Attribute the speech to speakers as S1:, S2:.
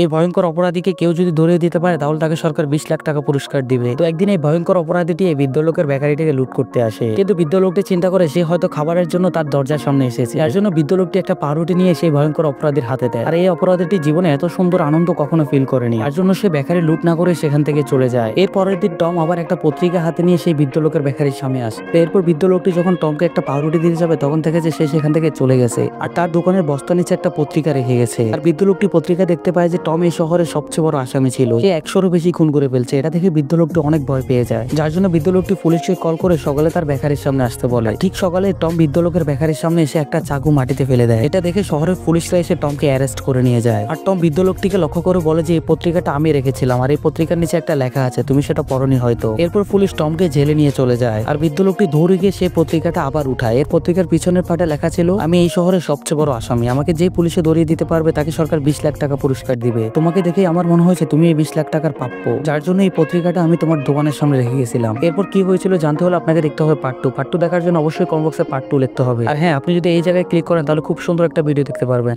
S1: এই ভয়ঙ্কর অপরাধীকে কেউ যদি ধরিয়ে দিতে পারে তাহলে তাকে সরকার 20 লাখ টাকা পুরস্কার দিবে। তো একদিন এই ভয়ঙ্কর অপরাধীটি এই বৃদ্ধ লোকের বেকারিটাকে লুট করতে আসে, কিন্তু বৃদ্ধ লোকটি চিন্তা করে সে হয়তো খাবারের জন্য তার দরজার সামনে এসেছে। যার জন্য বৃদ্ধ লোকটি একটা পাউরুটি নিয়ে সেই ভয়ঙ্কর অপরাধীর হাতে দেয়। আর এই অপরাধীটি জীবনে এত সুন্দর আনন্দ কখনো ফিল করেনি। তার জন্য সে বেকারি লুট না করে সেখান থেকে চলে যায়। এর পরের দিন টম আবার একটা পত্রিকা হাতে নিয়ে সেই বৃদ্ধ লোকের বেকারির সামনে আসে। এরপর বৃদ্ধ লোকটি যখন টমকে একটা পাউরুটি দিতে যাবে তখন থেকে যে সে সেখান থেকে চলে গেছে আর তার দোকানের বস্তা নিচে একটা পত্রিকা রেখে গেছে। আর বৃদ্ধ লোকটি পত্রিকা দেখতে পায় যে টম এই শহরের সবচেয়ে বড় আসামি ছিল, সে 100-রও বেশি খুন করে ফেলছে। এটা দেখে বৃদ্ধ লোকটি অনেক ভয় পেয়ে যায়, যার জন্য বৃদ্ধ লোকটি পুলিশকে কল করে সকালে তার বেকারির সামনে আসতে বলে। ঠিক সকালে টম বৃদ্ধ লোকের বেকারির সামনে এসে একটা চাকু মাটিতে ফেলে দেয়। এটা দেখে শহরের পুলিশরা এসে টমকে অ্যারেস্ট করে নিয়ে যায়। আর টম বৃদ্ধ লোকটিকে লক্ষ্য করে বলে যে এই পত্রিকাটা আমি রেখেছিলাম আর এই পত্রিকার নিচে একটা লেখা আছে, তুমি সেটা পড়নি হয়তো। এরপর পুলিশ টমকে জেলে নিয়ে চলে যায় আর বৃদ্ধ লোকটি দৌড়ে গিয়ে সেই পত্রিকাটা আবার উঠায়। এর পত্রিকার পিছনের পাটে লেখা ছিল, আমি এই শহরের সবচেয়ে বড় আসামি, আমাকে যে পুলিশে ধরিয়ে দিতে পারবে তাকে সরকার 20 লাখ টাকা পুরস্কার দিবে। তোমাকে দেখে আমার মনে হয়েছে তুমি এই 20 লাখ টাকার প্রাপ্য, যার জন্য এই পত্রিকাটা আমি তোমার দোকানের সামনে রেখে গেছিলাম। এরপর কি হয়েছিল জানতে হলে আপনাকে দেখতে হবে পার্ট 2। পার্ট 2 দেখার জন্য অবশ্যই কমেন্ট বক্সে পার্ট 2 লিখতে হবে। আর হ্যাঁ, আপনি যদি এই জায়গায় ক্লিক করেন তাহলে খুব সুন্দর একটা ভিডিও দেখতে পারবেন।